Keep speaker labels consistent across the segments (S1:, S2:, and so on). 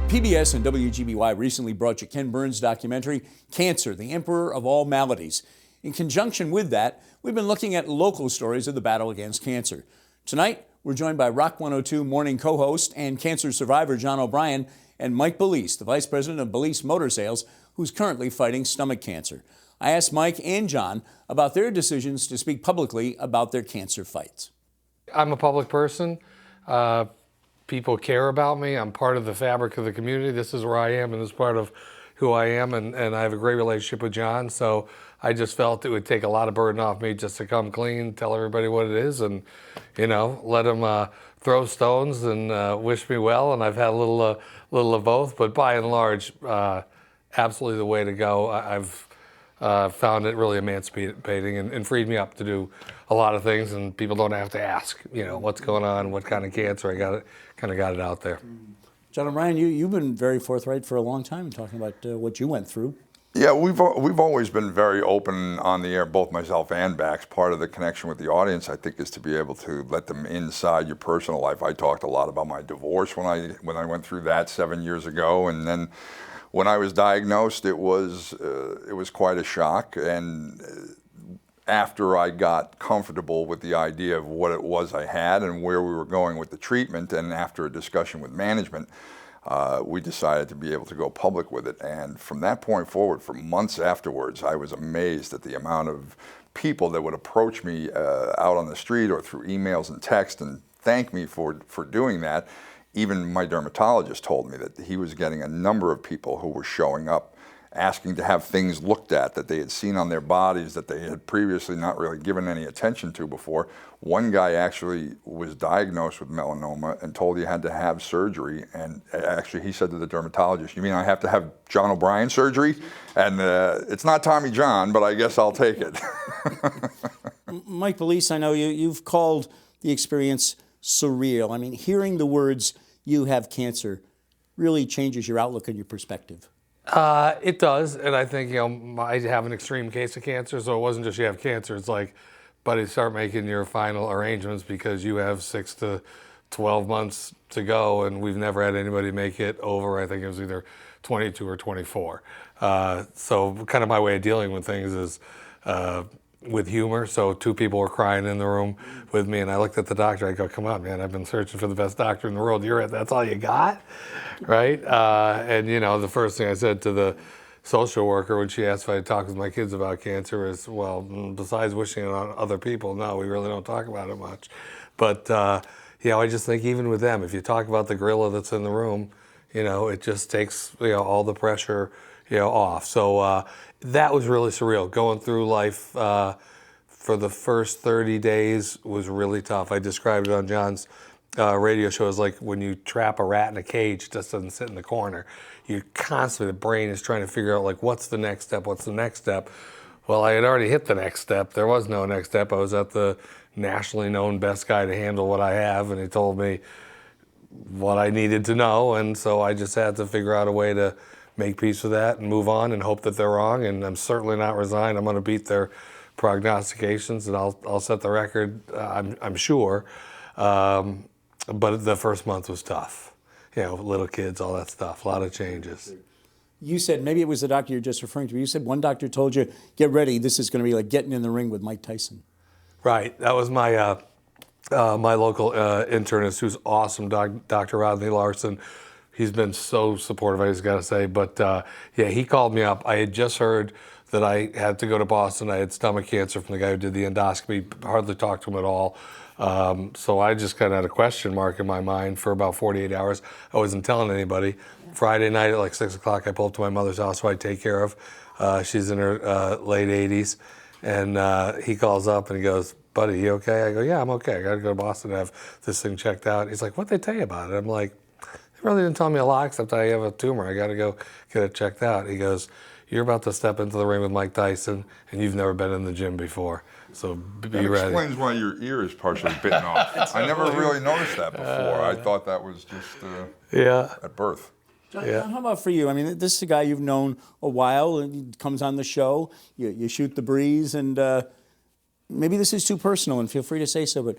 S1: PBS and WGBY recently brought you Ken Burns' documentary, Cancer, the Emperor of All Maladies. In conjunction with that, we've been looking at local stories of the battle against cancer. Tonight, we're joined by Rock 102 morning co-host and cancer survivor John O'Brien and Mike Balise, the vice president of Balise Motor Sales, who's currently fighting stomach cancer. I asked Mike and John about their decisions to speak publicly about their cancer fights.
S2: I'm a public person. People care about me. I'm part of the fabric of the community. This is where I am, and this is part of who I am, and I have a great relationship with John, so I just felt it would take a lot of burden off me just to come clean, tell everybody what it is, and, you know, let them throw stones and wish me well, and I've had a little of both, but by and large, absolutely the way to go. I've found it really emancipating and freed me up to do a lot of things, and people don't have to ask, you know, what's going on, what kind of cancer. I kind of got it out there.
S1: John O'Brien, you've been very forthright for a long time in talking about what you went through.
S3: Yeah, we've always been very open on the air, both myself and Bax. Part of the connection with the audience, I think, is to be able to let them inside your personal life. I talked a lot about my divorce when I went through that 7 years ago, and then when I was diagnosed, it was quite a shock. And after I got comfortable with the idea of what it was I had and where we were going with the treatment, and after a discussion with management, we decided to be able to go public with it. And from that point forward, for months afterwards, I was amazed at the amount of people that would approach me out on the street or through emails and text and thank me for doing that. Even my dermatologist told me that he was getting a number of people who were showing up asking to have things looked at that they had seen on their bodies that they had previously not really given any attention to before. One guy actually was diagnosed with melanoma and told he had to have surgery, and actually he said to the dermatologist, "You mean I have to have John O'Brien surgery?" And it's not Tommy John, but I guess I'll take it.
S1: Mike Balise, I know you've called the experience surreal. I mean, hearing the words "you have cancer" really changes your outlook and your perspective.
S2: It does, and I think, you know, I have an extreme case of cancer, so it wasn't just you have cancer. It's like, buddy, start making your final arrangements because you have 6 to 12 months to go, and we've never had anybody make it over. I think it was either 22 or 24. So kind of my way of dealing with things is with humor. So 2 people were crying in the room with me, and I looked at the doctor. I go, "Come on, man, I've been searching for the best doctor in the world. That's all you got?" Right? And, you know, the first thing I said to the social worker when she asked if I talked with my kids about cancer is, well, besides wishing it on other people, no, we really don't talk about it much. But, you know, I just think even with them, if you talk about the gorilla that's in the room, you know, it just takes, you know, all the pressure, you know, off. So that was really surreal. Going through life for the first 30 days was really tough. I described it on John's radio show as like when you trap a rat in a cage, it just doesn't sit in the corner. You constantly, the brain is trying to figure out, like, what's the next step? What's the next step? Well, I had already hit the next step. There was no next step. I was at the nationally known best guy to handle what I have, and he told me what I needed to know, and so I just had to figure out a way to make peace with that and move on and hope that they're wrong. And I'm certainly not resigned. I'm going to beat their prognostications, and I'll set the record, I'm sure. But the first month was tough. You know, little kids, all that stuff, a lot of changes.
S1: You said, maybe it was the doctor you're just referring to, you said one doctor told you, "Get ready, this is going to be like getting in the ring with Mike Tyson."
S2: Right. That was my my local internist, who's awesome, Dr. Rodney Larson. He's been so supportive, I just got to say. But yeah, he called me up. I had just heard that I had to go to Boston. I had stomach cancer from the guy who did the endoscopy. Hardly talked to him at all. So I just kind of had a question mark in my mind for about 48 hours. I wasn't telling anybody. Friday night at like 6 o'clock, I pulled up to my mother's house, who I take care of. She's in her late 80s. And he calls up and he goes, "Buddy, you okay?" I go, "Yeah, I'm okay. I got to go to Boston to have this thing checked out." He's like, "What'd they tell you about it?" I'm like, "They really didn't tell me a lot except I have a tumor. I got to go get it checked out." He goes, "You're about to step into the ring with Mike Tyson, and you've never been in the gym before. So be ready."
S3: That explains why your ear is partially bitten off. I never really noticed that before. I thought that was just at birth.
S1: John, how about for you? I mean, this is a guy you've known a while, and he comes on the show, you shoot the breeze, and maybe this is too personal, and feel free to say so, but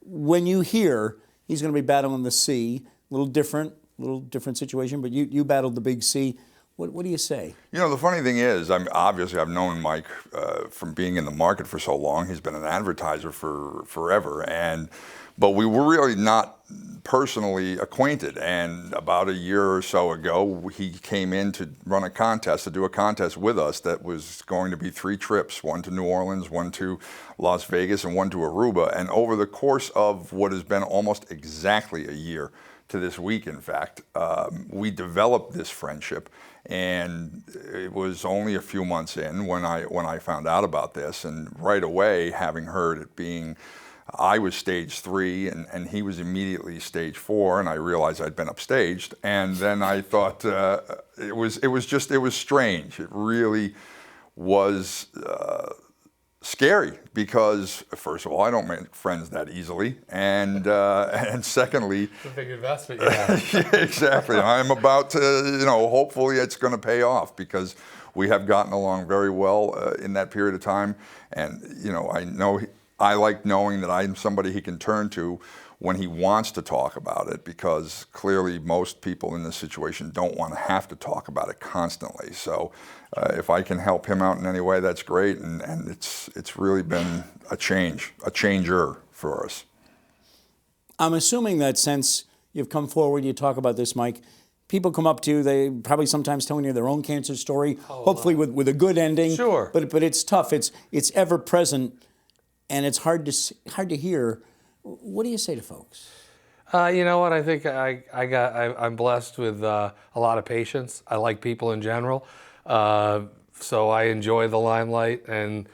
S1: when you hear he's going to be battling the sea, a little different, little different situation, but you battled the big C. What do you say?
S3: You know, the funny thing is, obviously I've known Mike from being in the market for so long. He's been an advertiser for forever, but we were really not personally acquainted. And about a year or so ago, he came in to run a contest, to do a contest with us that was going to be 3 trips, one to New Orleans, one to Las Vegas, and one to Aruba. And over the course of what has been almost exactly a year, to this week, in fact, we developed this friendship, and it was only a few months in when I found out about this, and right away, having heard it being, I was stage 3, and he was immediately stage 4, and I realized I'd been upstaged, and then I thought it was strange. It really was scary because, first of all, I don't make friends that easily, and secondly,
S2: It's a big investment, yeah.
S3: yeah, exactly. I'm about to, hopefully it's going to pay off because we have gotten along very well in that period of time, and I like knowing that I'm somebody he can turn to when he wants to talk about it, because clearly most people in this situation don't want to have to talk about it constantly. So if I can help him out in any way, that's great, and it's really been a changer for us.
S1: I'm assuming that since you've come forward, you talk about this, Mike, people come up to you, they probably sometimes telling you their own cancer story, hopefully with a good ending.
S2: Sure.
S1: But it's tough. It's ever present, and it's hard to hear. What do you say to folks?
S2: You know what? I think I'm blessed with a lot of patience. I like people in general, so I enjoy the limelight. And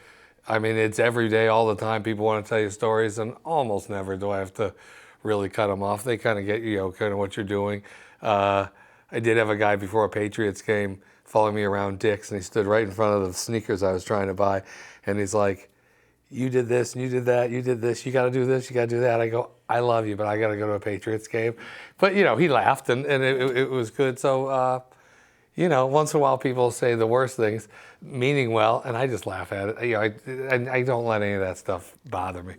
S2: I mean, it's every day, all the time. People want to tell you stories, and almost never do I have to really cut them off. They kind of get kind of what you're doing. I did have a guy before a Patriots game following me around Dick's, and he stood right in front of the sneakers I was trying to buy, and he's like, "You did this, and you did that, you did this, you got to do this, you got to do that." I go, "I love you, but I got to go to a Patriots game." But, he laughed, and it was good. So, once in a while people say the worst things, meaning well, and I just laugh at it. I don't let any of that stuff bother me.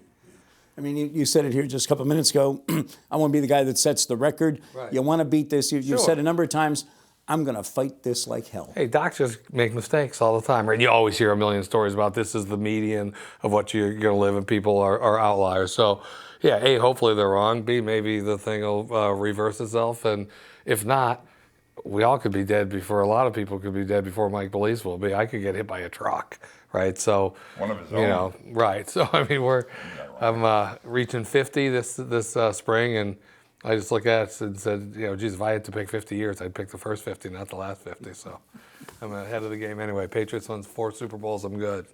S1: I mean, you said it here just a couple of minutes ago. I want to be the guy that sets the record.
S2: Right.
S1: You want to beat this. You've
S2: Sure.
S1: said a number of times, I'm going to fight this like hell.
S2: Hey, doctors make mistakes all the time, right? You always hear a million stories about this is the median of what you're going to live, and people are outliers. So, yeah, A, hopefully they're wrong. B, maybe the thing will reverse itself. And if not, we all could be dead before, a lot of people could be dead before Mike Balise will be. I could get hit by a truck, right? So,
S3: One of his own.
S2: Right. So, I mean, I'm reaching 50 this spring, and I just look at it and said, geez, if I had to pick 50 years, I'd pick the first 50, not the last 50. So I'm ahead of the game anyway. Patriots won 4 Super Bowls. I'm good.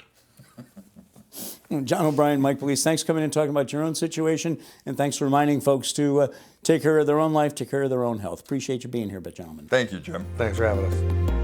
S1: John O'Brien, Mike Balise, thanks for coming in and talking about your own situation, and thanks for reminding folks to take care of their own life, take care of their own health. Appreciate you being here, gentlemen.
S3: Thank you, Jim.
S2: Thanks for having us.